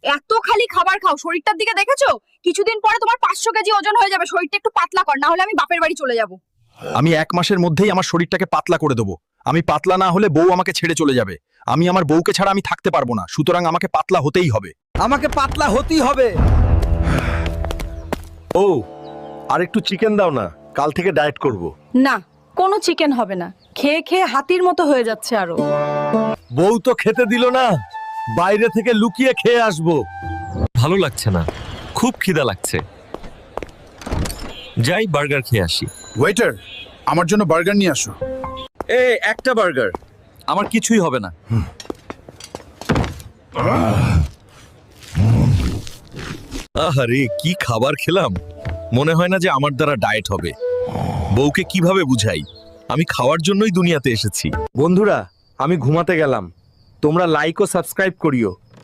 এত খালি খাবার খাও, শরীরটার দিকে দেখেছো? কিছুদিন পরে তোমার 500 কেজি ওজন হয়ে যাবে। শরীরটা একটু পাতলা কর, না হলে আমি বাপের বাড়ি চলে যাব। আমি 1 মাসের মধ্যেই আমার শরীরটাকে পাতলা করে দেবো। আমি পাতলা না হলে বউ আমাকে ছেড়ে চলে যাবে। আমি আমার বউকে ছাড়া আমি থাকতে পারবো না, সুতরাং আমাকে পাতলা হতেই হবে। আমাকে পাতলা হতেই হবে। ও, আর একটু চিকেন দাও না, কাল থেকে ডায়েট করব। না, কোনো চিকেন হবে না। খেয়ে খেয়ে হাতির মতো হয়ে যাচ্ছে আরো। বউ তো খেতে দিল না, বাইরে থেকে লুকিয়ে খেয়ে আসবো। ভালো লাগছে না, খুব খিদা লাগছে। যাই বার্গার খেয়ে আসি। ওয়েটার, আমার জন্য বার্গার নিয়ে আসো। একটা বার্গার, আমার কিছুই হবে না। আহারে, কি খাবার খেলাম! মনে হয় না যে আমার দ্বারা ডায়েট হবে। বউকে কিভাবে বুঝাই আমি খাওয়ার জন্যই দুনিয়াতে এসেছি। বন্ধুরা, আমি ঘুমাতে গেলাম। তোমরা লাইক ও সাবস্ক্রাইব করিও।